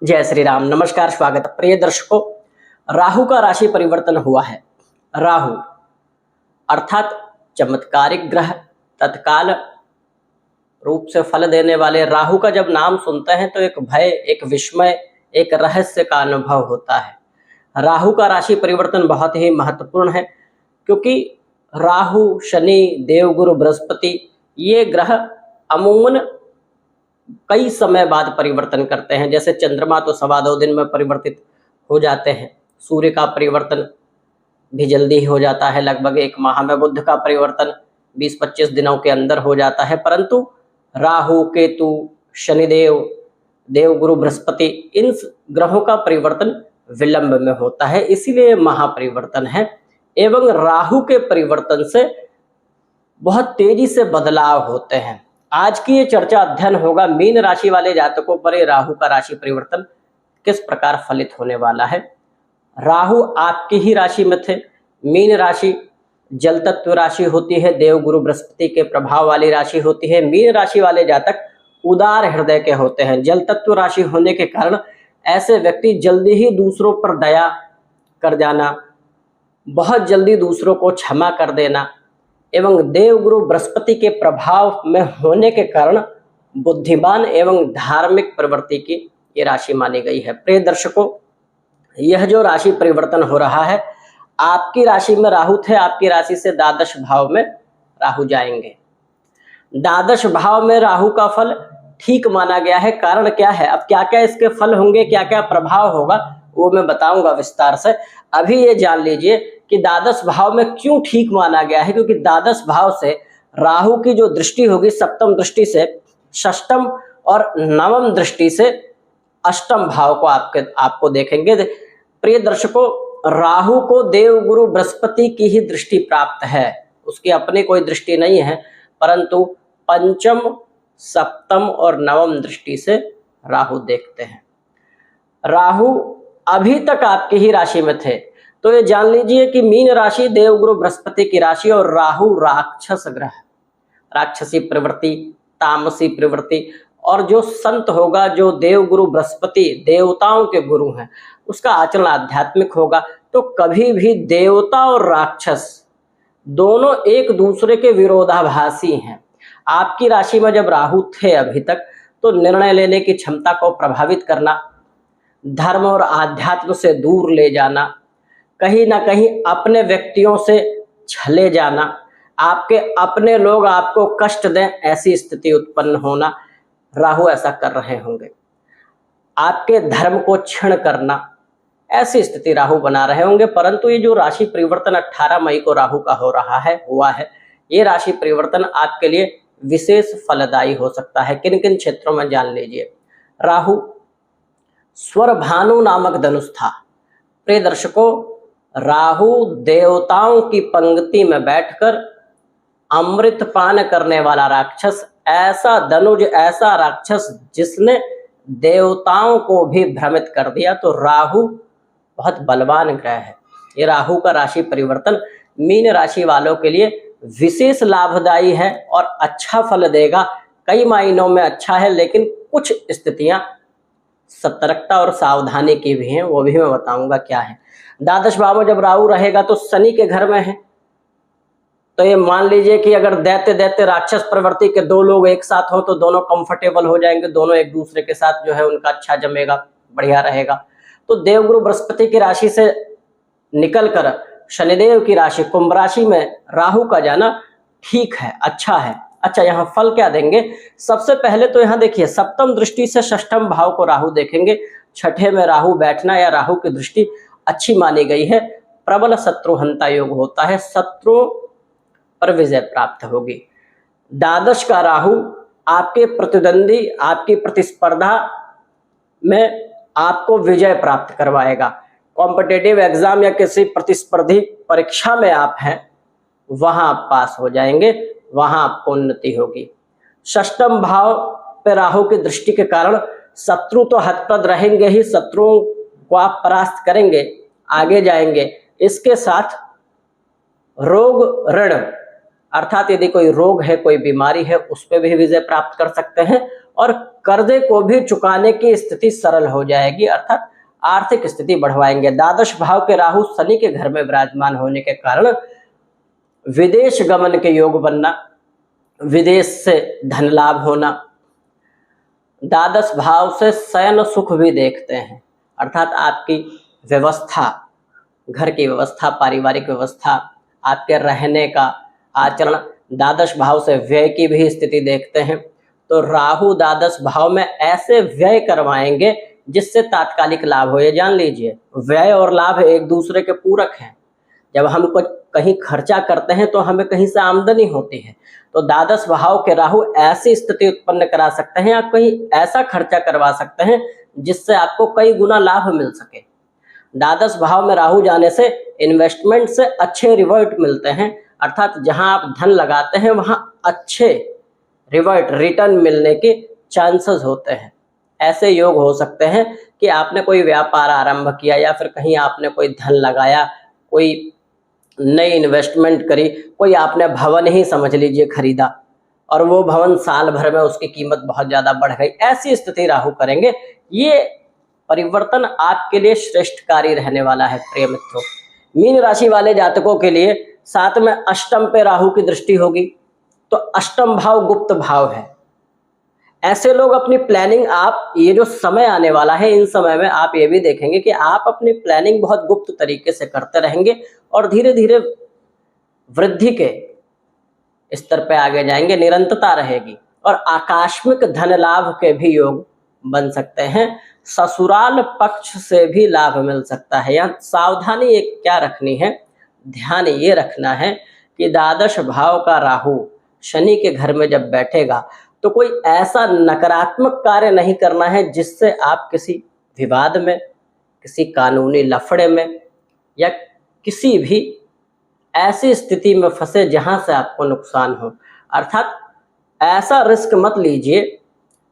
जय श्री राम। नमस्कार, स्वागत है प्रिय दर्शकों। राहु का राशि परिवर्तन हुआ है। राहु अर्थात चमत्कारिक ग्रह, तत्काल रूप से फल देने वाले राहु का जब नाम सुनते हैं तो एक भय, एक विस्मय, एक रहस्य का अनुभव होता है। राहु का राशि परिवर्तन बहुत ही महत्वपूर्ण है क्योंकि राहु, शनि, देवगुरु, बृहस्पति ये ग्रह अमूमन कई समय बाद परिवर्तन करते हैं। जैसे चंद्रमा तो 2.25 दिन में परिवर्तित हो जाते हैं, सूर्य का परिवर्तन भी जल्दी ही हो जाता है, लगभग 1 माह में। बुध का परिवर्तन 20-25 दिनों के अंदर हो जाता है, परंतु राहु, केतु, शनिदेव, देवगुरु, बृहस्पति इन ग्रहों का परिवर्तन विलंब में होता है, इसीलिए महापरिवर्तन है। एवं राहु के परिवर्तन से बहुत तेजी से बदलाव होते हैं। आज की ये चर्चा अध्ययन होगा मीन राशि वाले जातकों पर ये राहु का राशि परिवर्तन किस प्रकार फलित होने वाला है। राहु आपकी ही राशि में थे। मीन राशि जल तत्व राशि होती है, देवगुरु बृहस्पति के प्रभाव वाली राशि होती है। मीन राशि वाले जातक उदार हृदय के होते हैं। जल तत्व राशि होने के कारण ऐसे व्यक्ति जल्दी ही दूसरों पर दया कर जाना, बहुत जल्दी दूसरों को क्षमा कर देना एवं देवगुरु बृहस्पति के प्रभाव में होने के कारण बुद्धिमान एवं धार्मिक प्रवृत्ति की ये राशि मानी गई है। प्रिय दर्शकों, यह जो राशि परिवर्तन हो रहा है, आपकी राशि में राहु थे, आपकी राशि से द्वादश भाव में राहु जाएंगे। द्वादश भाव में राहु का फल ठीक माना गया है। कारण क्या है, अब क्या क्या इसके फल होंगे, क्या क्या प्रभाव होगा, वो मैं बताऊंगा विस्तार से। अभी ये जान लीजिए कि द्वादश भाव में क्यों ठीक माना गया है, क्योंकि द्वादश भाव से राहु की जो दृष्टि होगी, सप्तम दृष्टि से षष्टम और नवम दृष्टि से अष्टम भाव को आपको देखेंगे। प्रिय दर्शकों, राहु को देवगुरु बृहस्पति की ही दृष्टि प्राप्त है, उसकी अपनी कोई दृष्टि नहीं है, परंतु पंचम, सप्तम और नवम दृष्टि से राहु देखते हैं। राहु अभी तक आपकी ही राशि में थे, तो ये जान लीजिए कि मीन राशि देवगुरु बृहस्पति की राशि और राहु राक्षस ग्रह, राक्षसी प्रवृत्ति, तामसी प्रवृत्ति। और जो संत होगा, जो देवगुरु बृहस्पति देवताओं के गुरु हैं, उसका आचरण आध्यात्मिक होगा। तो कभी भी देवता और राक्षस दोनों एक दूसरे के विरोधाभासी हैं। आपकी राशि में जब राहु थे अभी तक, तो निर्णय लेने की क्षमता को प्रभावित करना, धर्म और आध्यात्म से दूर ले जाना, कहीं ना कहीं अपने व्यक्तियों से छले जाना, आपके अपने लोग आपको कष्ट दें, ऐसी स्थिति उत्पन्न होना, राहु ऐसा कर रहे होंगे। आपके धर्म को क्षीण करना, ऐसी स्थिति राहु बना रहे होंगे। परंतु ये जो राशि परिवर्तन 18 मई को राहु का हुआ है, ये राशि परिवर्तन आपके लिए विशेष फलदायी हो सकता है। किन किन क्षेत्रों में जान लीजिए। राहु स्वर भानु नामक धनुष था। प्रिय दर्शकों, राहु देवताओं की पंक्ति में बैठकर अमृत पान करने वाला राक्षस, ऐसा धनुज, ऐसा राक्षस जिसने देवताओं को भी भ्रमित कर दिया। तो राहु बहुत बलवान ग्रह है। ये राहु का राशि परिवर्तन मीन राशि वालों के लिए विशेष लाभदायी है और अच्छा फल देगा। कई मायनों में अच्छा है, लेकिन कुछ स्थितियां सतर्कता और सावधानी की भी हैं, वो भी मैं बताऊंगा क्या है। द्वादश भाव में जब राहु रहेगा तो शनि के घर में है, तो ये मान लीजिए कि अगर दैत्य दैत्य राक्षस प्रवृत्ति के दो लोग एक साथ हो तो दोनों कंफर्टेबल हो जाएंगे, दोनों एक दूसरे के साथ जो है उनका अच्छा जमेगा, बढ़िया रहेगा। तो देवगुरु बृहस्पति की राशि से निकलकर शनिदेव की राशि कुंभ राशि में राहु का जाना ठीक है, अच्छा है। अच्छा, यहाँ फल क्या देंगे? सबसे पहले तो यहाँ देखिए, सप्तम दृष्टि से षष्ठम भाव को राहु देखेंगे। छठे में राहु बैठना या राहु की दृष्टि अच्छी मानी गई है। प्रबल शत्रुहंता योग होता है, शत्रुओं पर विजय प्राप्त होगी। द्वादश का राहु आपके प्रतिद्वंदी, आपकी प्रतिस्पर्धा में आपको विजय प्राप्त करवाएगा। कॉम्पिटिटिव एग्जाम या किसी प्रतिस्पर्धी परीक्षा में आप हैं, वहां आप पास हो जाएंगे, वहां आपको उन्नति होगी। षष्ठम भाव पे राहु की दृष्टि के कारण शत्रु तो हतप्रद रहेंगे ही, शत्रुओं को आप परास्त करेंगे, आगे जाएंगे। इसके साथ रोग ऋण, अर्थात यदि कोई रोग है, कोई बीमारी है, उस पर भी विजय प्राप्त कर सकते हैं। और कर्जे को भी चुकाने की स्थिति सरल हो जाएगी, अर्थात आर्थिक स्थिति बढ़वाएंगे। द्वादश भाव के राहु शनि के घर में विराजमान होने के कारण विदेश गमन के योग बनना, विदेश से धन लाभ होना, द्वादश भाव से शयन सुख भी देखते हैं, अर्थात आपकी व्यवस्था, घर की व्यवस्था, पारिवारिक व्यवस्था, आपके रहने का आचरण, द्वादश भाव से व्यय की भी स्थिति देखते हैं। तो राहु द्वादश भाव में ऐसे व्यय करवाएंगे जिससे तात्कालिक लाभ हो। ये जान लीजिए, व्यय और लाभ एक दूसरे के पूरक हैं। जब हम कुछ कहीं खर्चा करते हैं तो हमें कहीं से आमदनी होती है, तो द्वादश भाव के राहु ऐसी स्थिति उत्पन्न करा सकते हैं या कहीं ऐसा खर्चा करवा सकते हैं जिससे आपको कई गुना लाभ मिल सके। द्वादश भाव में राहु जाने से इन्वेस्टमेंट से अच्छे रिवर्ट मिलते हैं, अर्थात जहां आप धन लगाते हैं वहां अच्छे रिटर्न मिलने के चांसेस होते हैं। ऐसे योग हो सकते हैं कि आपने कोई व्यापार आरंभ किया या फिर कहीं आपने कोई धन लगाया, कोई नई इन्वेस्टमेंट करी, कोई आपने भवन ही समझ लीजिए खरीदा और वो भवन साल भर में उसकी कीमत बहुत ज़्यादा बढ़ गई। ऐसी स्थिति राहु करेंगे। ये परिवर्तन आपके लिए श्रेष्ठकारी रहने वाला है प्रिय मित्रों। मीन राशि वाले जातकों के लिए साथ में अष्टम पे राहु की दृष्टि होगी, तो अष्टम भाव गुप्त भाव है। ऐसे लोग अपनी प्लानिंग, आप ये जो समय आने वाला है, इन समय में आप ये भी देखेंगे कि आप अपनी प्लानिंग बहुत गुप्त तरीके से करते रहेंगे और धीरे धीरे वृद्धि के स्तर पे आगे जाएंगे, निरंतरता रहेगी और आकस्मिक धन लाभ के भी योग बन सकते हैं। ससुराल पक्ष से भी लाभ मिल सकता है। यहाँ सावधानी एक क्या रखनी है, ध्यान ये रखना है कि द्वादश भाव का राहु शनि के घर में जब बैठेगा तो कोई ऐसा नकारात्मक कार्य नहीं करना है जिससे आप किसी विवाद में, किसी कानूनी लफड़े में या किसी भी ऐसी स्थिति में फंसे जहां से आपको नुकसान हो। अर्थात ऐसा रिस्क मत लीजिए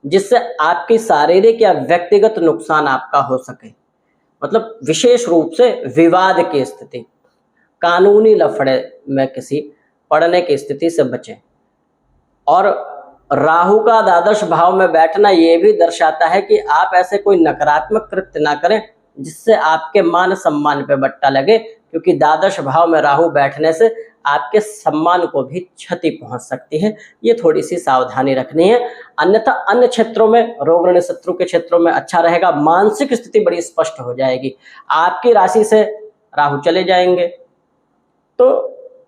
जिससे आपकी शारीरिक या व्यक्तिगत नुकसान आपका हो सके। मतलब विशेष रूप से विवाद की स्थिति, कानूनी लफड़े में किसी पड़ने की स्थिति से बचें। और राहु का द्वादश भाव में बैठना ये भी दर्शाता है कि आप ऐसे कोई नकारात्मक कृत्य ना करें जिससे आपके मान सम्मान पे बट्टा लगे, क्योंकि द्वादश भाव में राहु बैठने से आपके सम्मान को भी क्षति पहुंच सकती है। ये थोड़ी सी सावधानी रखनी है। अन्यथा अन्य क्षेत्रों में, रोग ऋण शत्रु के क्षेत्रों में अच्छा रहेगा। मानसिक स्थिति बड़ी स्पष्ट हो जाएगी। आपकी राशि से राहु चले जाएंगे तो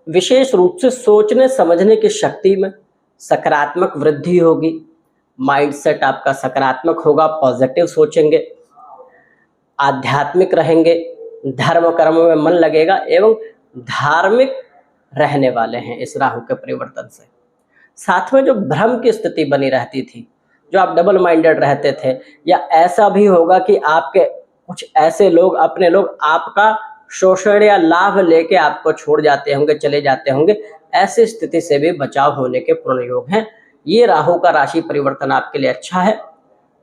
विशेष रूप से सोचने समझने की शक्ति में सकारात्मक वृद्धि होगी। माइंडसेट आपका सकारात्मक होगा, पॉजिटिव सोचेंगे, आध्यात्मिक रहेंगे, धर्म कर्म में मन लगेगा एवं धार्मिक रहने वाले हैं इस राहु के परिवर्तन से। साथ में जो भ्रम की स्थिति बनी रहती थी, जो आप डबल माइंडेड रहते थे, या ऐसा भी होगा कि आपके कुछ ऐसे लोग, अपने लोग आपका शोषण या लाभ लेके आपको छोड़ जाते होंगे, चले जाते होंगे, ऐसी स्थिति से भी बचाव होने के पूर्ण योग हैं। ये राहु का राशि परिवर्तन आपके लिए अच्छा है।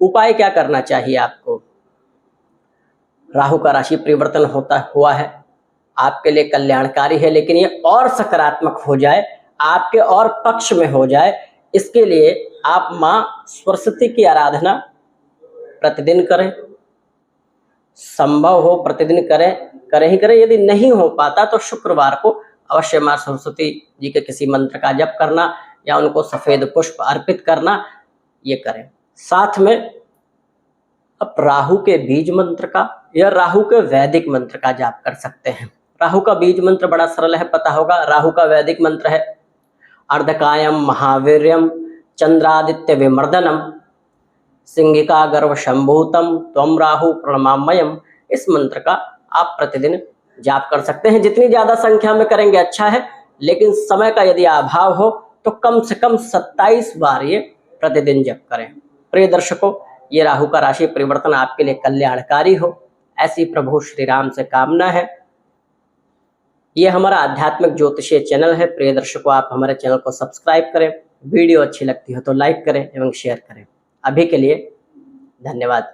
उपाय क्या करना चाहिए आपको? राहु का राशि परिवर्तन हुआ है, आपके लिए कल्याणकारी है, लेकिन ये और सकारात्मक हो जाए, आपके और पक्ष में हो जाए, इसके लिए आप मां सरस्वती की आराधना प्रतिदिन करें। संभव हो प्रतिदिन करें ही करें। यदि नहीं हो पाता तो शुक्रवार को अवश्य मां सरस्वती जी के किसी मंत्र का जप करना या उनको सफेद पुष्प अर्पित करना, ये करें। साथ में अब राहु के बीज मंत्र का या राहु के वैदिक मंत्र का जाप कर सकते हैं। राहु का बीज मंत्र बड़ा सरल है, पता होगा। राहु का वैदिक मंत्र है अर्धकायम महावीर्यम चंद्रादित्य विमर्दनम सिंहिका गर्भ शंभूतम त्वम राहु प्रणमामयम। इस मंत्र का आप प्रतिदिन जाप कर सकते हैं। जितनी ज्यादा संख्या में करेंगे अच्छा है, लेकिन समय का यदि अभाव हो तो कम से कम 27 बार ये प्रतिदिन जप करें। प्रिय दर्शकों, ये राहु का राशि परिवर्तन आपके लिए कल्याणकारी हो, ऐसी प्रभु श्री राम से कामना है। ये हमारा आध्यात्मिक ज्योतिषीय चैनल है। प्रिय दर्शकों, आप हमारे चैनल को सब्सक्राइब करें, वीडियो अच्छी लगती हो तो लाइक करें एवं शेयर करें। अभी के लिए धन्यवाद।